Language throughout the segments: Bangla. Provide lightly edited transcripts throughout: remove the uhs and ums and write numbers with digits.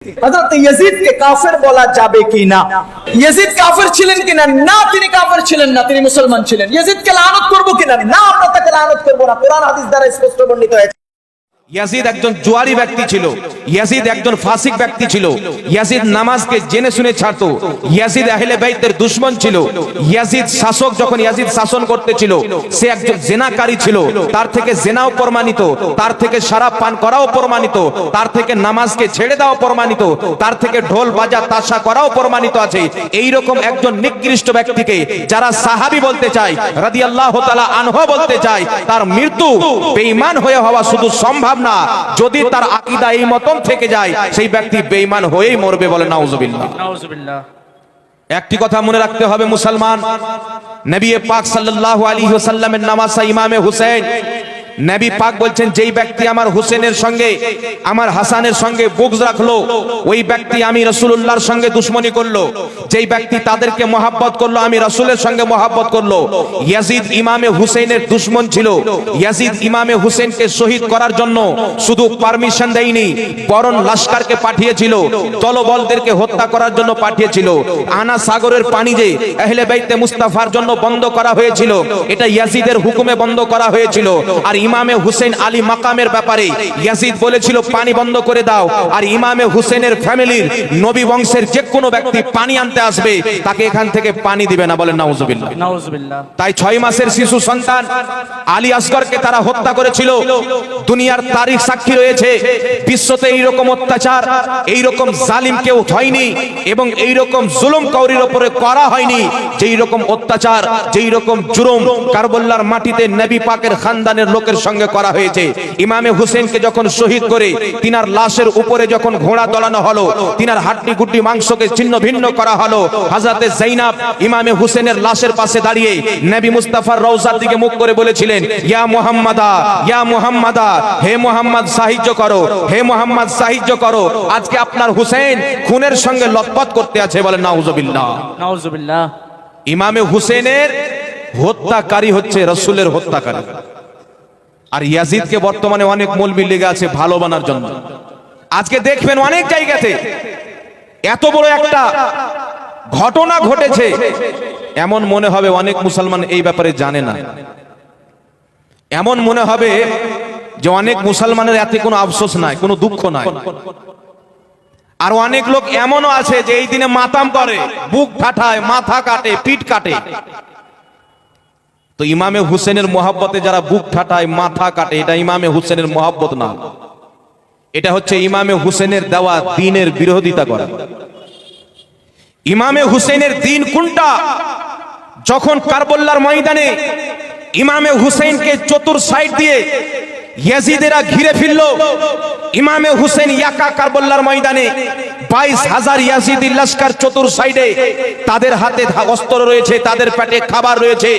হযরত ইয়াজিদকে কাফের বলা যাবে কি না? ইয়াজিদ কাফের ছিলেন কিনা? না, তিনি কাফের ছিলেন না, তিনি মুসলমান ছিলেন। ইয়াজিদকে লানত করব কিনা? না, আমরা তাকে লানত করব না, কোরআন হাদিস দ্বারা স্পষ্ট বর্ণিত হয়েছে। ইয়াজিদ একজন জুয়ারি ব্যক্তি ছিল, ইয়াজিদ একজন ফাসিক ব্যক্তি ছিল, ইয়াজিদ নামাজকে জেনে শুনে ছাড়তো, ইয়াজিদ আহলে বাইতের দুশমন ছিল, ইয়াজিদ শাসক যখন ইয়াজিদ শাসন করতেছিল সে একজন জেনাকারী ছিল, তার থেকে জেনাও প্রমাণিত, তার থেকে শরাব পান করাও প্রমাণিত, তার থেকে নামাজকে ছেড়ে দেওয়া প্রমাণিত, তার থেকে ঢোল বাজা তাশা করাও প্রমাণিত আছে। এই রকম একজন নিকৃষ্ট ব্যক্তিকে যারা সাহাবী বলতে চায়, রাদিয়াল্লাহু তাআলা আনহু বলতে চায়, তার মৃত্যু বেঈমান হয়ে হওয়া শুধু সম্ভব না, যদি তার আকীদা এই মতন থেকে যায় সেই ব্যক্তি বেঈমান হয়েই মরবে। বলে নাউজুবিল্লাহ। নাউজুবিল্লাহ। একটি কথা মনে রাখতে হবে মুসলমান, নবী পাক সাল্লাল্লাহু আলাইহি ওয়াসাল্লামের নামাজা ইমামে হুসাইন, নবী পাক বলছেন যেই ব্যক্তি আমার হুসেনের সঙ্গে আমার হাসানের সঙ্গে বুগজ রাখলো ওই ব্যক্তি আমি রাসূলুল্লাহর সঙ্গে দুশমনি করলো, যেই ব্যক্তি তাদেরকে মহব্বত করলো আমি রাসূলের সঙ্গে মহব্বত করলো। ইয়াজিদ ইমামে হুসেনের দুশমন ছিল, ইয়াজিদ ইমামে হুসেনকে শহীদ করার জন্য শুধু পারমিশন দেয়নি, বরং লস্করকে পাঠিয়েছিল, দলবলদেরকে হত্যা করার জন্য পাঠিয়েছিল। আনা সাগরের পানি যে আহলে বাইতে মুস্তাফার জন্য বন্ধ করা হয়েছিল, এটা ইয়াজিদের হুকুমে বন্ধ করা হয়েছিল। আর ইমামে হুসেন আলী মাকামের ব্যাপারে ইয়াজিদ বলেছিল পানি বন্ধ করে দাও, আর ইমামে হুসেনের ফ্যামিলির নবী বংশের যে কোনো ব্যক্তি পানি আনতে আসবে তাকে এখান থেকে পানি দিবে না। বলেন নাউজুবিল্লাহ। নাউজুবিল্লাহ। তাই 6 মাসের শিশু সন্তান আলী আসগরকে তারা হত্যা করেছিল। দুনিয়ার তারিখ সাক্ষী রয়েছে, বিশ্বতে এইরকম অত্যাচার এইরকম জালিম কেউ হয়নি এবং এইরকম জুলুম কাউরির উপরে করা হয়নি যেই রকম অত্যাচার, যেই রকম জুলুম কারবালার মাটিতে নবী পাকের খানদানের লোকের সঙ্গে করা হয়েছে। ইমামে হুসেনকে যখন শহীদ করে তিনার লাশের উপরে যখন ঘোড়া দোলানো হলো, তিনার হাড্ডি গুড্ডি মাংসকে ছিন্ন ভিন্ন করা হলো, হযরতে যায়েনব ইমামে হুসেনের লাশের পাশে দাঁড়িয়ে নবী মুস্তাফার রওজার দিকে মুখ করে বলেছিলেন, ইয়া মুহাম্মাদা, ইয়া মুহাম্মাদা, হে মুহাম্মদ সাহায্য করো, হে মুহাম্মদ সাহায্য করো। আজকে আপনার হুসেন খুনের সঙ্গে লতপত করতে আছে। বলেন নাউজুবিল্লাহ। নাউজুবিল্লাহ। ইমামে হুসেনের হত্যাকারী হচ্ছে রাসূলের হত্যাকারী। আর ইয়াজিদকে বর্তমানে অনেক মৌলবি লেগে আছে ভালো বানার জন্য। আজকে দেখবেন অনেক জায়গাতে এত বড় একটা ঘটনা ঘটেছে, এমন মনে হবে অনেক মুসলমান এই ব্যাপারে জানে না, এমন মনে হবে যে অনেক মুসলমানের এতে কোনো আফসোস নাই, কোনো দুঃখ নাই। আর অনেক লোক এমনও আছে যে এই দিনে মাতাম করে, বুক ফাটায়, মাথা কাটে, পিঠ কাটে। তো ইমামে হুসেনের মহব্বতে যারা বুক ফাটায়, মাথা কাটে, এটা ইমামে হুসেনের মহব্বত না, এটা হচ্ছে ইমামে হুসেনের দেওয়া দ্বীনের বিরোধিতা করা। ইমামে হুসেনের দ্বীন কোনটা? যখন কারবালার ময়দানে ইমামে হুসেনকে চতুর সাইড দিয়ে ইয়াজিদেরা ঘিরে ফেললো, ইমামে হুসেন একা কারবালার ময়দানে 22,000 ইয়াজিদি লস্কর চতুর সাইডে, তাদের হাতে অস্ত্র রয়েছে, তাদের পেটে খাবার রয়েছে।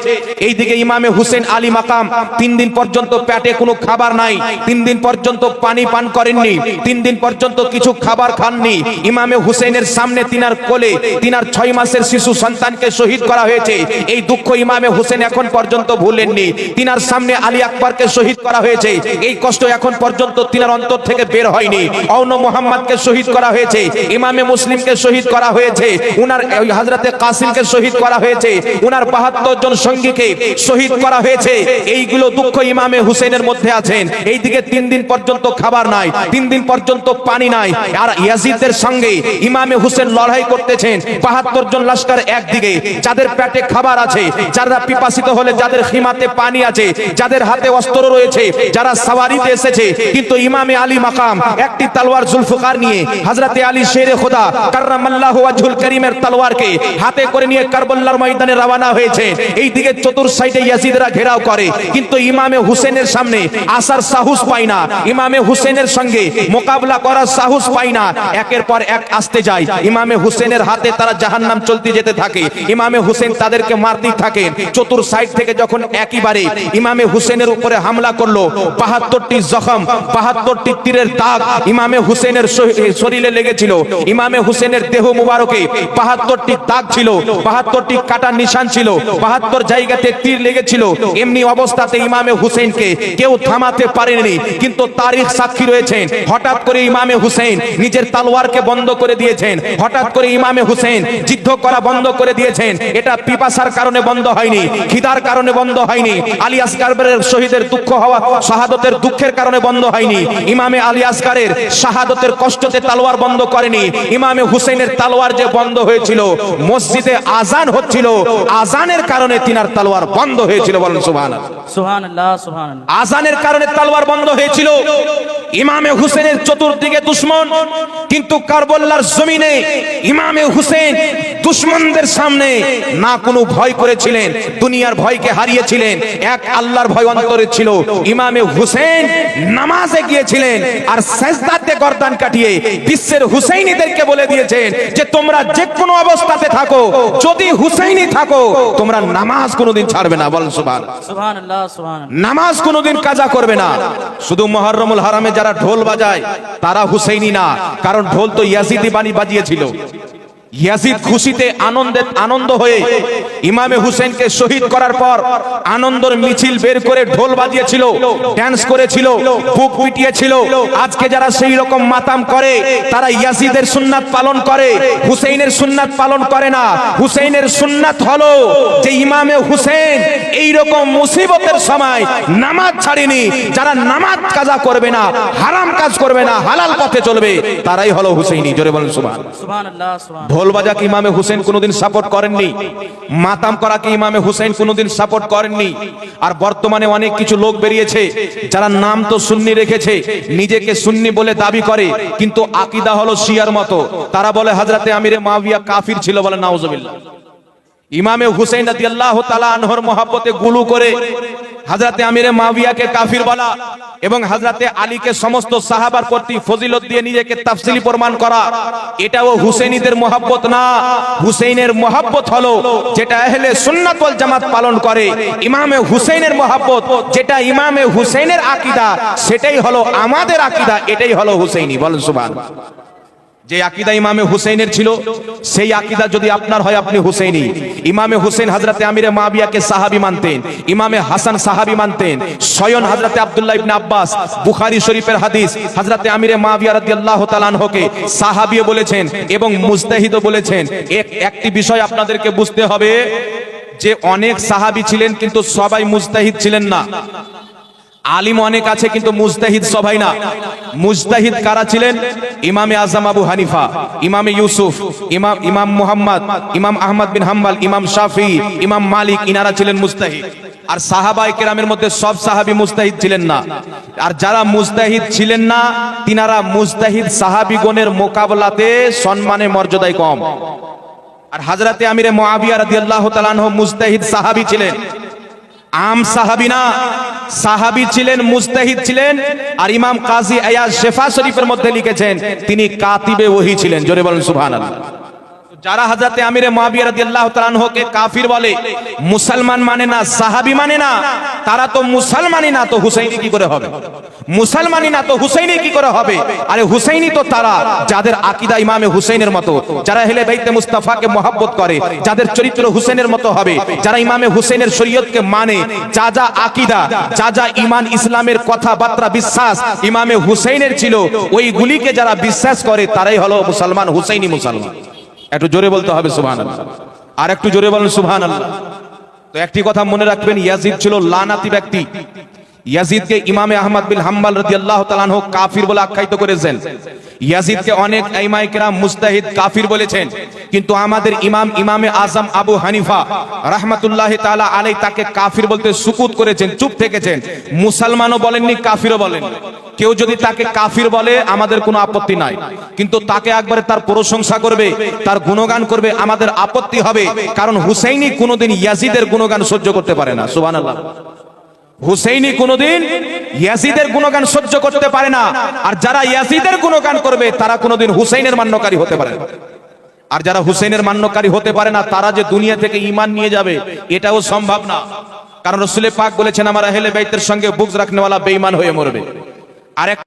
এইদিকে ইমামে হুসেন আলী মাকাম 3 দিন পর্যন্ত পেটে কোনো খাবার নাই, 3 দিন পর্যন্ত পানি পান করেননি, 3 দিন পর্যন্ত কিছু খাবার খাননি। ইমামে হুসেনের সামনে তিনার কোলে তিনার 6 মাসের শিশু সন্তানকে শহীদ করা হয়েছে। এই দুঃখ ইমামে হুসেন এখন পর্যন্ত ভুলেননি। তিনার সামনে আলী আকবরকে শহীদ করা হয়েছে, এই কষ্ট এখন পর্যন্ত তিনার অন্তর থেকে বের হয়নি। অওন মুহাম্মদকে শহীদ করা হয়েছে, ইমামে মুসলিমকে শহীদ করা হয়েছে, উনার হযরতে কাসিমকে শহীদ করা হয়েছে, উনার 72 জন সঙ্গীকে শহীদ করা হয়েছে। এইগুলো দুঃখ ইমামে হুসেনের মধ্যে আছেন। এইদিকে 3 দিন পর্যন্ত খাবার নাই, 3 দিন পর্যন্ত পানি নাই। আর ইয়াজিদের সঙ্গে ইমামে হুসেন লড়াই করতেছেন। 72 জন লস্কর একদিকে, যাদের পেটে খাবার আছে, যারা পিপাসিত হলে যাদের খিমাতে পানি আছে, যাদের হাতে অস্ত্র রয়েছে, যারা সওয়ারিতে এসেছে। কিন্তু ইমামে আলী মাকাম একটি তলোয়ার জুলফিকার নিয়ে হযরতে আলী শেরে খোদা কাররামাল্লাহু ওয়াজহুল কারীমের তলোয়ারকে হাতে করে নিয়ে কারবালার ময়দানে রওনা হয়েছে। এই দিকে চতুর সাইডে ইয়াজিদরা ঘেরাও করে, কিন্তু ইমামে হুসেনের সামনে আসার সাহস পায় না, ইমামে হুসেনের সঙ্গে মোকাবেলা করার সাহস পায় না। একের পর এক আসতে যায়, ইমামে হুসেনের হাতে তারা জাহান্নাম চলতে যেতে থাকে। ইমামে হুসেন তাদেরকে মারতে থাকেন। চতুর সাইড থেকে যখন একইবারে ইমামে হুসেনের উপরে হামলা করলো, 72টি জখম, 72টি তীরের দাগ ইমামে হুসেনের শরীরে লেগেছিল। ইমামে হুসেনের দেহ মুবারকে 72টি দাগ ছিল, 72টি কাটার নিশান ছিল, 72 জায়গাতে তীর লেগেছিল। এমনি অবস্থাতে ইমামে হুসেনকে কেউ থামাতে পারেনি, কিন্তু তারিখ সাক্ষী রয়েছেন। হঠাৎ করে ইমামে হুসেন নিজের তলোয়ারকে বন্ধ করে দিয়েছেন, হঠাৎ করে ইমামে হুসেন যুদ্ধ করা বন্ধ করে দিয়েছেন। এটা পিপাসার কারণে বন্ধ হয়নি, খিদার কারণে বন্ধ হয়নি, আলী আসগারের শহীদের দুঃখ হওয়া শাহাদতের দুঃখের কারণে বন্ধ হয়নি। ইমামে আলী আসগারের শাহাদতের কষ্টতে তলোয়ার বন্ধ করেনি। ইমামে হুসেনের তলোয়ার যে বন্ধ হয়েছিল, মসজিদে আজান হচ্ছিল, আজানের কারণে তিনার তলোয়ার বন্ধ হয়েছিল। বলেন সুবহানাল্লাহ। সুবহানাল্লাহ, সুবহানাল্লাহ। আজানের কারণে তলোয়ার বন্ধ হয়েছিল। ইমামে হুসেনের চতুর্দিকে দুশমন, কিন্তু কারবালার জমিনে ইমামে হুসেন দুশমনদের সামনে না কোনো ভয় করেছিলেন, দুনিয়ার ভয়কে হারিয়েছিলেন, এক আল্লাহর ভয় অন্তরে ছিল। ইমামে হুসেন নামাজে গিয়েছিলেন আর সেজদাতে গর্দান কাটিয়ে বিশ্বের হুসাইনীদেরকে বলে দিয়েছেন যে তোমরা যে কোনো অবস্থাতে থাকো, যদি হুসাইনি থাকো তোমরা নামাজ কোনোদিন ছাড়বে না। বলেন সুবহানাল্লাহ। সুবহানাল্লাহ, সুবহানাল্লাহ। নামাজ কোনোদিন কাজা করবে না। শুধু মুহররমুল হারামে যারা ঢোল বাজায় তারা হুসাইনি না, কারণ ঢোল তো ইয়াজিদি বাজিয়েছিল। ইয়াজিদ খুশিতে আনন্দ হয়ে ইমামে হুসেনকে শহীদ করার পর আনন্দের মিছিল বের করে ঢোল বাজিয়েছিল, ড্যান্স করেছিল, বুক পিটিয়েছিল। আজকে যারা সেই রকম মাতাম করে তারা ইয়াজিদের সুন্নাত পালন করে, হুসেইনের সুন্নাত পালন করে না। হুসেইনের সুন্নাত হলো যে ইমামে হুসেন এই রকম মুসিবতের সময় নামাজ ছাড়েনি। যারা নামাজ কাজা করবে না, হারাম কাজ করবে না, হালাল পথে চলবে, তারাই হলো হুসেইনি। জোরে বলেন সুবহানাল্লাহ। সুবহানাল্লাহ, সুবহানাল্লাহ। ঢোল বাজাকে ইমামে হুসেন কোনোদিন সাপোর্ট করেননি, মাতাম করাকে ইমামে হুসেন কোনোদিন সাপোর্ট করেননি। আর বর্তমানে অনেক কিছু লোক বেরিয়েছে যারা নাম তো সুন্নি রেখেছে, নিজেকে সুন্নি বলে দাবি করে, কিন্তু আকীদা হলো শিয়ার মতো। তারা বলে হযরতে আমিরে মুআবিয়া কাফির ছিল, বলে নাউজুবিল্লাহ। ইমামে হুসেন রাদিয়াল্লাহু তাআলা আনহুর মহব্বতে গুলু করে হযরতে আমিরে মুআবিয়াকে কাফির বলা এবং হযরতে আলীকে সমস্ত সাহাবার প্রতি ফজিলত দিয়ে নিজেকে তাফসিলি প্রমাণ করা, এটাও হুসেনীদের মহব্বত না। হুসেইনের মহব্বত হলো যেটা আহলে সুন্নাত ওয়াল জামাত পালন করে। ইমামে হুসেইনের মহব্বত যেটা ইমামে হুসেইনের আকীদা, সেটাই হলো আমাদের আকীদা, এটাই হলো হুসেইনি। বলেন সুবহানাল্লাহ। যে আকীদা ইমামে হুসেইনের ছিল সেই আকীদা যদি আপনার হয়, আপনি হুসেইনি। ইমামে হুসেন হযরতে আমিরে মুআবিয়াকে সাহাবী মানতেন, ইমামে হাসান সাহাবী মানতেন। স্বয়ং হযরতে আব্দুল্লাহ ইবনে আব্বাস বুখারী শরীফের হাদিস হযরতে আমিরে মুআবিয়া রাদিয়াল্লাহু তাআলা আনহুকে সাহাবীও বলেছেন এবং মুজতাহিদও বলেছেন। একটি বিষয় আপনাদেরকে বুঝতে হবে যে অনেক সাহাবী ছিলেন কিন্তু সবাই মুজতাহিদ ছিলেন না। আলিম অনেক আছে কিন্তু মুজতাহিদ সবাই না। মুজতাহিদ কারা ছিলেন? ইমামে আজম আবু হানিফা, ইমামে ইউসুফ, ইমাম মুহাম্মদ, ইমাম আহমদ বিন হাম্বল, ইমাম শাফি, ইমাম মালিক, ইনারা ছিলেন মুজতাহিদ। আর সাহাবায়ে কেরামের মধ্যে সব সাহাবী মুজতাহিদ ছিলেন না। আর যারা মুজতাহিদ ছিলেন না তিনারা মুজতাহিদ সাহাবীগণের মোকাবেলাতে সম্মানে মর্যাদায় কম। আর হযরতে আমিরে মুআবিয়া রাদিয়াল্লাহু তাআলা আনহু মুজতাহিদ সাহাবী ছিলেন, আম সাহাবী না। সাহাবী ছিলেন, মুজতাহিদ ছিলেন। আর ইমাম কাজী আয়াজ শেফা শরীফের মধ্যে লিখেছেন তিনি কাতিবে ওহী ছিলেন। জোরে বলেন সুবহানাল্লাহ। যারা হযরতে আমিরে মুআবিয়া রাদিয়াল্লাহু তাআলা আনহুকে কাফির বলে, মুসলমান মানে না, সাহাবী মানে না, তারা তো মুসলমানই না, তো হুসাইনি কি করে হবে? মুসলমানই না তো হুসাইনি কি করে হবে? আরে হুসাইনি তো তারা যাদের আকীদা ইমামে হুসেনের মতো, যারা আহলে বাইতে মুস্তাফাকে মহব্বত করে, যাদের চরিত্র হুসেনের মতো হবে, যারা ইমামে হুসেনের শরীয়তকে মানে, যা যা আকীদা, যা যা ঈমান ইসলামের কথাবার্তা বিশ্বাস ইমামে হুসেনের ছিল, ওইগুলিকে যারা বিশ্বাস করে তারাই হলো মুসলমান, হুসাইনি মুসলমান। একটু জোরে বলতে হবে সুবহানাল্লাহ। আর একটু জোরে বলেন সুবহানাল্লাহ। তো একটি কথা মনে রাখবেন, ইয়াজিদ ছিল লানাতি ব্যক্তি। ইয়াজিদকে ইমামে আহমদ বিন হাম্বল রাদিয়াল্লাহু তাআলা আনহু কাফির বলে আখ্যায়িত করেছেন। ইয়াজিদকে অনেক আইমায়ে কেরাম মুজতাহিদ কাফির বলেছেন, কিন্তু আমাদের ইমামে আজম আবু হানিফা রাহমাতুল্লাহি তাআলা আলাইহি তাকে কাফির বলতে সুকুত করেছেন, চুপ থেকেছেন। মুসলমানও বলেননি, কাফিরও বলেন। কেউ যদি তাকে কাফির বলে আমাদের কোনো আপত্তি নাই, কিন্তু তাকে একবারে তার প্রশংসা করবে, তার গুণগান করবে, আমাদের আপত্তি হবে। কারণ হুসাইনি কোনোদিন ইয়াজিদের গুণগান সহ্য করতে পারে না। সুবহানাল্লাহ। হুসাইনি কোনোদিন ইয়াজিদের গুণগান সহ্য করতে পারে না। আর যারা ইয়াজিদের গুণগান করবে তারা কোনোদিন হুসাইনের মান্যকারী হতে পারে না। আর যারা হুসাইনের মান্যকারী হতে পারে না তারা যে দুনিয়া থেকে ঈমান নিয়ে যাবে এটাও সম্ভব না। কারণ রাসূল পাক বলেছেন আমার আহলে বাইতের সঙ্গে বুগজ রাখনেওয়ালা বেঈমান হয়ে মরবে। আর